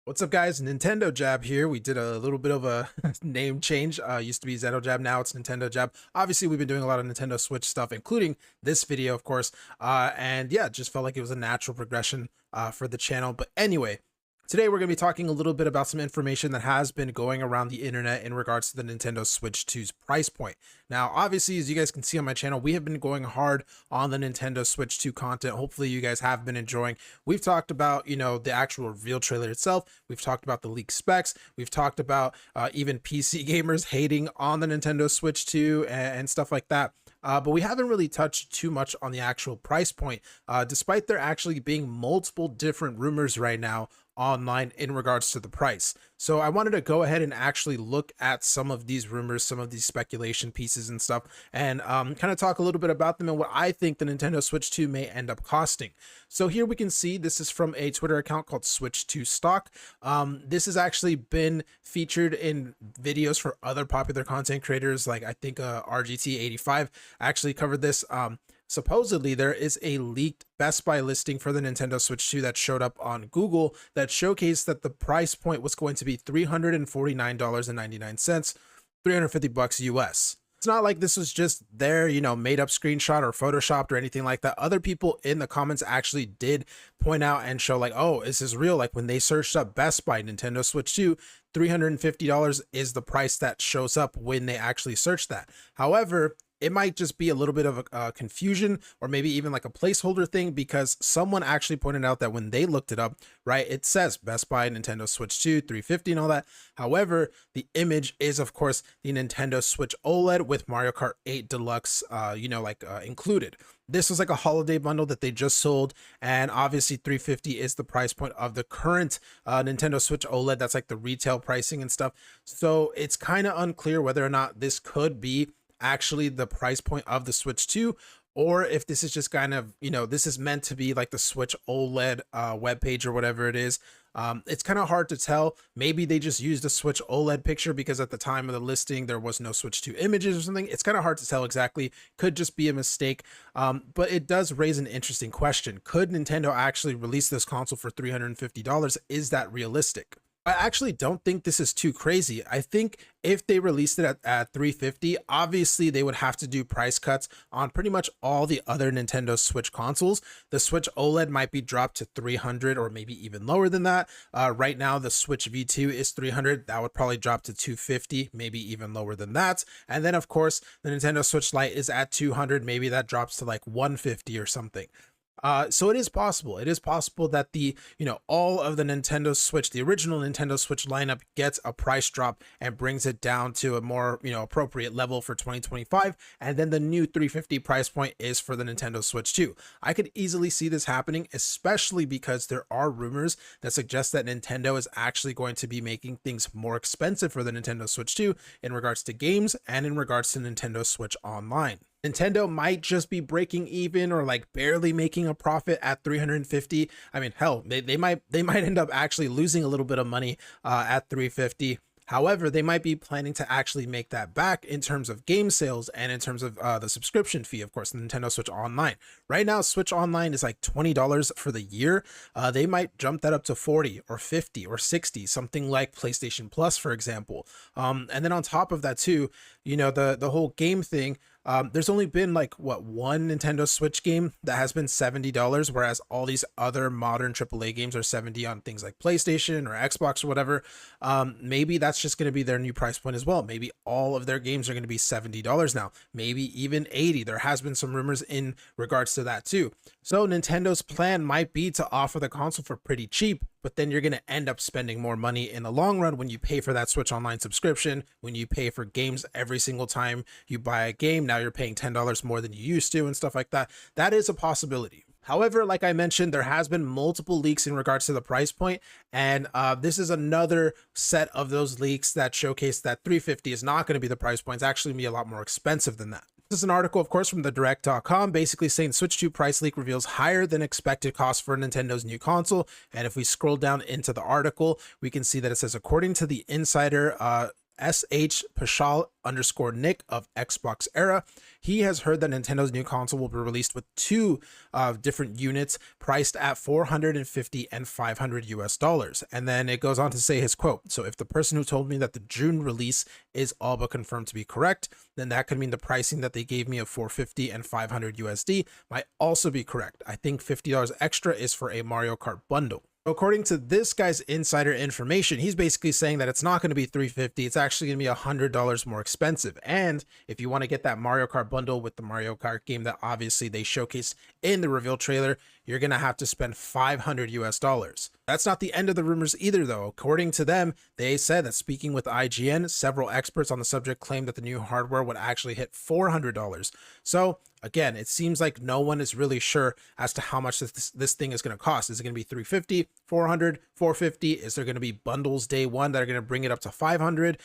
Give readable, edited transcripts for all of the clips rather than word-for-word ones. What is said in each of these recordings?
What's up, guys? Nintendo Jab here. We did a little bit of a name change. Used to be Zeto Jab, now it's Nintendo Jab. Obviously, we've been doing a lot of Nintendo Switch stuff, including this video, of course. And yeah, just felt like it was a natural progression for the channel. But anyway, today we're going to be talking a little bit about some information that has been going around the internet in regards to the Nintendo Switch 2's price point. Now, obviously, as you guys can see on my channel, we have been going hard on the Nintendo Switch 2 content. Hopefully you guys have been enjoying. We've talked about, the actual reveal trailer itself. We've talked about the leaked specs. We've talked about even PC gamers hating on the Nintendo Switch 2 and stuff like that. But we haven't really touched too much on the actual price point, despite there actually being multiple different rumors right now online in regards to the price. So I wanted to go ahead and actually look at some of these rumors, some of these speculation pieces and stuff, and kind of talk a little bit about them and what I think the Nintendo Switch 2 may end up costing. So here we can see this is from a Twitter account called Switch2 Stock. This has actually been featured in videos for other popular content creators, like I think RGT85 actually covered this. Supposedly there is a leaked Best Buy listing for the Nintendo Switch 2 that showed up on Google that showcased that the price point was going to be $349.99, 350 bucks US. It's not like this was just their, made up screenshot or photoshopped or anything like that. Other people in the comments actually did point out and show like, oh, is this real? Like when they searched up Best Buy Nintendo Switch 2, $350 is the price that shows up when they actually search that. However, it might just be a little bit of a confusion or maybe even like a placeholder thing, because someone actually pointed out that when they looked it up, right, it says Best Buy Nintendo Switch 2 350 and all that. However, the image is of course the Nintendo Switch OLED with Mario Kart 8 Deluxe included. This was like a holiday bundle that they just sold, and obviously 350 is the price point of the current Nintendo Switch OLED. That's like the retail pricing and stuff. So it's kind of unclear whether or not this could be actually the price point of the Switch 2, or if this is just kind of, this is meant to be like the Switch OLED webpage or whatever it is. It's kind of hard to tell. Maybe they just used a Switch OLED picture because at the time of the listing there was no Switch 2 images or something. It's kind of hard to tell exactly. Could just be a mistake. But it does raise an interesting question. Could Nintendo actually release this console for $350? Is that realistic? I actually don't think this is too crazy. I think if they released it at 350, obviously they would have to do price cuts on pretty much all the other Nintendo Switch consoles. The Switch OLED might be dropped to 300 or maybe even lower than that. Right now, the Switch V2 is 300. That would probably drop to 250, maybe even lower than that. And then, of course, the Nintendo Switch Lite is at 200. Maybe that drops to like 150 or something. So it is possible. It is possible that all of the Nintendo Switch, the original Nintendo Switch lineup gets a price drop and brings it down to a more, appropriate level for 2025. And then the new 350 price point is for the Nintendo Switch 2. I could easily see this happening, especially because there are rumors that suggest that Nintendo is actually going to be making things more expensive for the Nintendo Switch 2 in regards to games and in regards to Nintendo Switch Online. Nintendo might just be breaking even or like barely making a profit at 350. I mean, hell, they might end up actually losing a little bit of money at 350. However, they might be planning to actually make that back in terms of game sales and in terms of the subscription fee, of course, the Nintendo Switch Online. Right now, Switch Online is like $20 for the year. They might jump that up to 40 or 50 or 60, something like PlayStation Plus, for example. And then on top of that too, the whole game thing, there's only been like one Nintendo Switch game that has been $70, whereas all these other modern AAA games are 70 on things like PlayStation or Xbox or whatever. Maybe that's just going to be their new price point as well. Maybe all of their games are going to be $70 now, maybe even 80. There has been some rumors in regards to that too. So Nintendo's plan might be to offer the console for pretty cheap, but then you're going to end up spending more money in the long run when you pay for that Switch Online subscription, when you pay for games every single time you buy a game. Now you're paying $10 more than you used to and stuff like that. That is a possibility. However, like I mentioned, there has been multiple leaks in regards to the price point, and this is another set of those leaks that showcase that 350 is not going to be the price point. It's actually going to be a lot more expensive than that. This is an article, of course, from thedirect.com, basically saying Switch 2 price leak reveals higher than expected cost for Nintendo's new console. And if we scroll down into the article, we can see that it says, according to the insider SH Pashal _ Nick of Xbox Era. He has heard that Nintendo's new console will be released with two different units priced at $450 and $500. And then it goes on to say his quote, "So if the person who told me that the June release is all but confirmed to be correct, then that could mean the pricing that they gave me of $450 and $500 might also be correct. I think $50 extra is for a Mario Kart bundle." According to this guy's insider information, he's basically saying that it's not going to be $350, it's actually going to be $100 more expensive. And if you want to get that Mario Kart bundle with the Mario Kart game that obviously they showcased in the reveal trailer, you're going to have to spend $500. That's not the end of the rumors either, though. According to them, they said that speaking with IGN, several experts on the subject claimed that the new hardware would actually hit $400. So again, it seems like no one is really sure as to how much this thing is going to cost. Is it going to be $350, $400, $450? Is there going to be bundles day one that are going to bring it up to $500?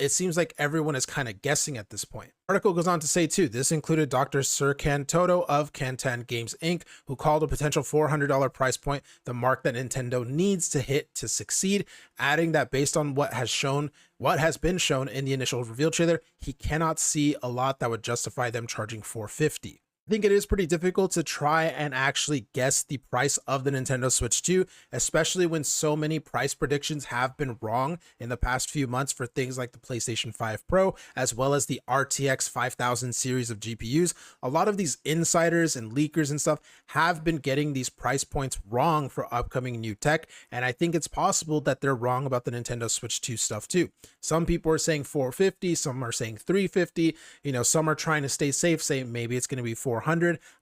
It seems like everyone is kind of guessing at this point. The article goes on to say too, this included Dr. Serkan Toto of Kantan Games Inc., who called a potential $400 price point the mark that Nintendo needs to hit to succeed, adding that based on what has been shown in the initial reveal trailer, he cannot see a lot that would justify them charging $450. I think it is pretty difficult to try and actually guess the price of the Nintendo Switch 2, especially when so many price predictions have been wrong in the past few months for things like the PlayStation 5 Pro, as well as the RTX 5000 series of GPUs. A lot of these insiders and leakers and stuff have been getting these price points wrong for upcoming new tech, and I think it's possible that they're wrong about the Nintendo Switch 2 stuff too. Some people are saying $450, some are saying $350, some are trying to stay safe, saying maybe it's going to be $400.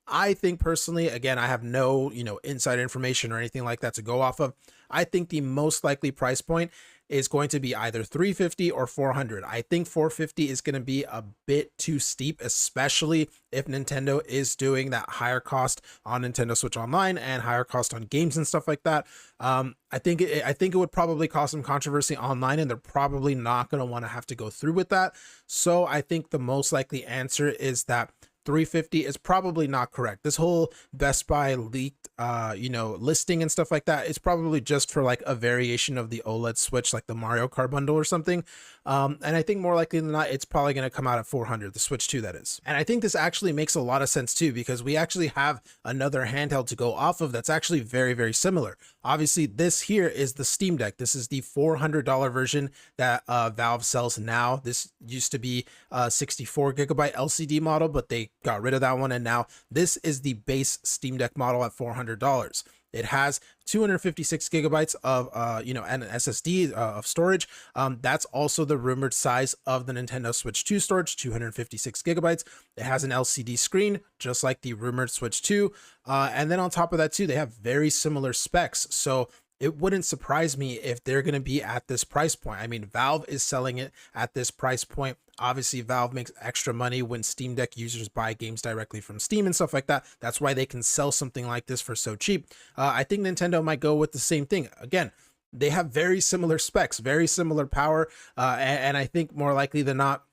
I think personally, again, I have no, insider information or anything like that to go off of. I think the most likely price point is going to be either $350 or $400. I think $450 is going to be a bit too steep, especially if Nintendo is doing that higher cost on Nintendo Switch Online and higher cost on games and stuff like that. I think it would probably cause some controversy online, and they're probably not going to want to have to go through with that. So I think the most likely answer is that $350 is probably not correct. This whole Best Buy leaked, listing and stuff like that is probably just for like a variation of the OLED Switch, like the Mario Kart bundle or something. And I think more likely than not, it's probably going to come out at $400, the Switch 2 that is. And I think this actually makes a lot of sense too, because we actually have another handheld to go off of that's actually very, very similar. Obviously, this here is the Steam Deck. This is the $400 version that Valve sells now. This used to be a 64 gigabyte LCD model, but they got rid of that one, and now this is the base Steam Deck model at $400. It has 256 gigabytes of and an SSD of storage. That's also the rumored size of the Nintendo Switch 2 storage, 256 gigabytes. It has an LCD screen, just like the rumored Switch 2. And then on top of that too, they have very similar specs. So it wouldn't surprise me if they're going to be at this price point. I mean, Valve is selling it at this price point. Obviously, Valve makes extra money when Steam Deck users buy games directly from Steam and stuff like that. That's why they can sell something like this for so cheap. I think Nintendo might go with the same thing. Again, they have very similar specs, very similar power, and I think more likely than not,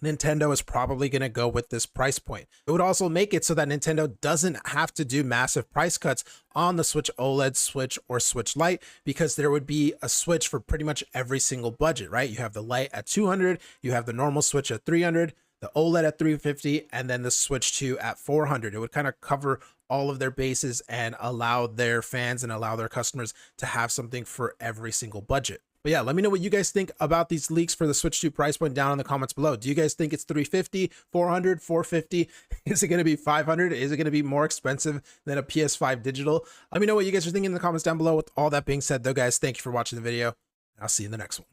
Nintendo is probably going to go with this price point. It would also make it so that Nintendo doesn't have to do massive price cuts on the Switch OLED, Switch, or Switch Lite, because there would be a Switch for pretty much every single budget, right? You have the Lite at $200, you have the normal Switch at $300, the OLED at $350, and then the Switch 2 at $400. It would kind of cover all of their bases and allow their fans and allow their customers to have something for every single budget. But yeah, let me know what you guys think about these leaks for the Switch 2 price point down in the comments below. Do you guys think it's $350, $400, $450? Is it going to be $500? Is it going to be more expensive than a PS5 digital? Let me know what you guys are thinking in the comments down below. With all that being said though, guys, thank you for watching the video. I'll see you in the next one.